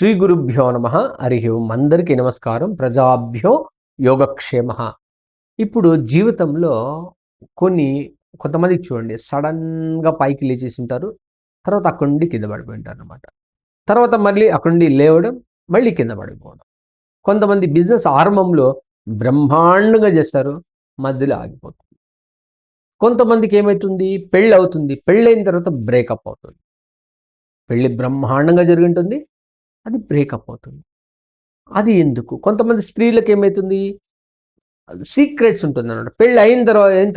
శ్రీ గురుభ్యో నమ. హరి ఓం. అందరికీ నమస్కారం. ప్రజాభ్యో యోగక్షేమ. ఇప్పుడు జీవితంలో కొన్ని కొంతమందికి చూడండి, సడన్గా పైకి లేచేసి ఉంటారు. తర్వాత అక్కడి నుండి కింద పడిపోయింటారు అనమాట. తర్వాత మళ్ళీ అక్కడి నుండి లేవడం, మళ్ళీ కింద పడిపోవడం. కొంతమంది బిజినెస్ ఆరంభంలో బ్రహ్మాండంగా చేస్తారు, మధ్యలో ఆగిపోతుంది. కొంతమందికి ఏమవుతుంది, పెళ్ళి అవుతుంది, పెళ్ళైన తర్వాత బ్రేకప్ అవుతుంది. పెళ్ళి బ్రహ్మాండంగా జరిగి ఉంటుంది, అది బ్రేకప్ అవుతుంది. అది ఎందుకు? కొంతమంది స్త్రీలకు ఏమైతుంది, సీక్రెట్స్ ఉంటుందన్నమాట. పెళ్లి అయిన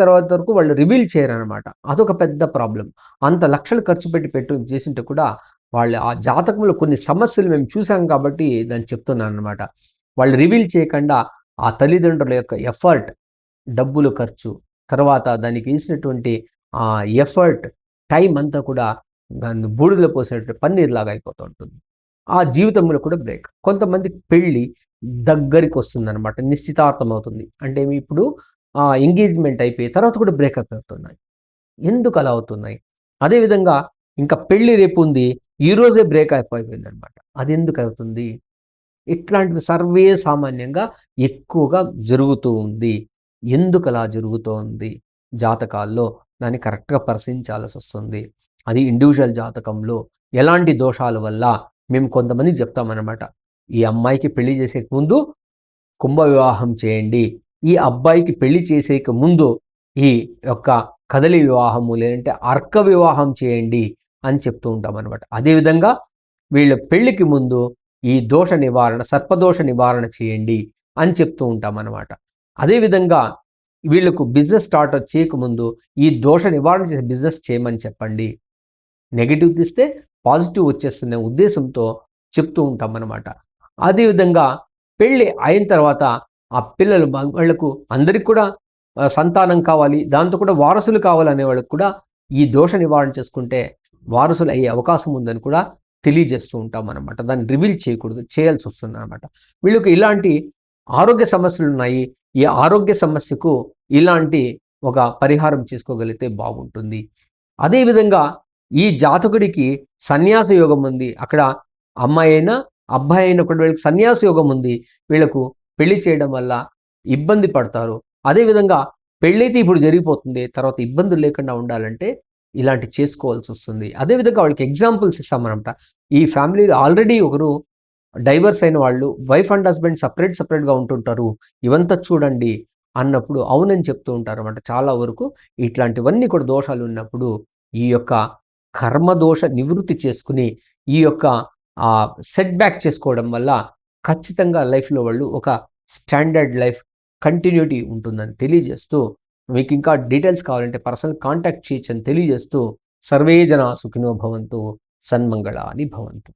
తర్వాత వరకు వాళ్ళు రివీల్ చేయరనమాట. అదొక పెద్ద ప్రాబ్లమ్. అంత లక్షలు ఖర్చు పెట్టి చేసింటే కూడా వాళ్ళ ఆ జాతకంలో కొన్ని సమస్యలు మేము చూసాం కాబట్టి దాన్ని చెప్తున్నాననమాట. వాళ్ళు రివీల్ చేయకుండా ఆ తల్లిదండ్రుల యొక్క ఎఫర్ట్, డబ్బులు ఖర్చు, తర్వాత దానికి వేసినటువంటి ఎఫర్ట్, టైం అంతా కూడా దాన్ని బూడిదలో పోసినటువంటి పన్నీర్‌లాగా అయిపోతూ ఉంటుంది. ఆ జీవితంలో కూడా బ్రేక్. కొంతమందికి పెళ్లి దగ్గరికి వస్తుందనమాట. నిశ్చితార్థం అవుతుంది. అంటే ఇప్పుడు ఎంగేజ్‌మెంట్ అయిపోయి తర్వాత కూడా బ్రేకప్ అవుతున్నాయి. ఎందుకు అలా అవుతున్నాయి? అదేవిధంగా ఇంకా పెళ్లి రేపుంది. ఈరోజే బ్రేకప్ అయిపోయిందనమాట. అదెందుకు అవుతుంది? ఇట్లాంటివి సర్వే సామాన్యంగా ఎక్కువగా జరుగుతూ ఉంది. ఎందుకలా జరుగుతోంది? జాతకాల్లో దాన్ని కరెక్ట్‌గా పరిశీలించాల్సొస్తుంది. అది ఇండివిడ్యువల్ జాతకంలో ఎలాంటి దోషాల వల్ల మేము కొంతమందికి చెప్తామనమాట. ఈ అమ్మాయికి పెళ్లి చేసేకి ముందు కుంభ వివాహం చేయండి. ఈ అబ్బాయికి పెళ్లి చేసేకి ముందు ఈ యొక్క కదలి వివాహము లేదంటే అర్క వివాహం చేయండి అని చెప్తూ ఉంటామనమాట. అదేవిధంగా వీళ్ళ పెళ్ళికి ముందు ఈ దోష నివారణ, సర్పదోష నివారణ చేయండి అని చెప్తూ ఉంటామనమాట. అదేవిధంగా వీళ్ళకు బిజినెస్ స్టార్ట్ చేయకముందు ఈ దోష నివారణ చేసే బిజినెస్ చేయమని చెప్పండి. నెగెటివ్ తీస్తే పాజిటివ్ వచ్చేస్తున్న ఉద్దేశంతో చెప్తూ ఉంటామన్నమాట. అదేవిధంగా పెళ్ళి అయిన తర్వాత ఆ పిల్లలు వాళ్ళకు అందరికి కూడా సంతానం కావాలి, దాంతో కూడా వారసులు కావాలనే వాళ్ళకి కూడా ఈ దోష నివారణ చేసుకుంటే వారసులు అయ్యే అవకాశం ఉందని కూడా తెలియజేస్తూ ఉంటామన్నమాట. దాన్ని రివీల్ చేయకూడదు, చేయాల్సి వస్తుందన్నమాట. వీళ్ళకి ఇలాంటి ఆరోగ్య సమస్యలున్నాయి. ఈ ఆరోగ్య సమస్యకు ఇలాంటి ఒక పరిహారం చేసుకోగలిగితే బాగుంటుంది. అదేవిధంగా ఈ జాతకుడికి సన్యాస యోగం ఉంది. అక్కడ అమ్మాయి అయినా, అబ్బాయి అయినా కూడా వీళ్ళకి సన్యాస యోగం ఉంది. వీళ్ళకు పెళ్లి చేయడం వల్ల ఇబ్బంది పడతారు. అదేవిధంగా పెళ్ళైతే ఇప్పుడు జరిగిపోతుంది. తర్వాత ఇబ్బందులు లేకుండా ఉండాలంటే ఇలాంటివి చేసుకోవాల్సొస్తుంది. అదేవిధంగా వాళ్ళకి ఎగ్జాంపుల్స్ ఇస్తామనమాట. ఈ ఫ్యామిలీలో ఆల్రెడీ ఒకరు డైవర్స్ అయిన వాళ్ళు వైఫ్ అండ్ హస్బెండ్ సెపరేట్‌గా ఉంటుంటారు. ఇవంతా చూడండి అన్నప్పుడు అవునని చెప్తూ ఉంటారన్నమాట. చాలా వరకు ఇట్లాంటివన్నీ కూడా దోషాలున్నప్పుడు ఈ యొక్క కర్మదోష నివృత్తి చేసుకొని, ఈ యొక్క సెట్ బ్యాక్ చేసుకోవడం వల్ల ఖచ్చితంగా లైఫ్‌లో వాళ్ళు ఒక స్టాండర్డ్ లైఫ్ కంటిన్యూటీ ఉంటుందని తెలియజేస్తూ, మీకింకా డీటెయిల్స్ కావాలంటే పర్సనల్ కాంటాక్ట్ చేయొచ్చని తెలియజేస్తూ, సర్వే జనా సుఖినో భవంతు, సన్మంగళాని భవంతు.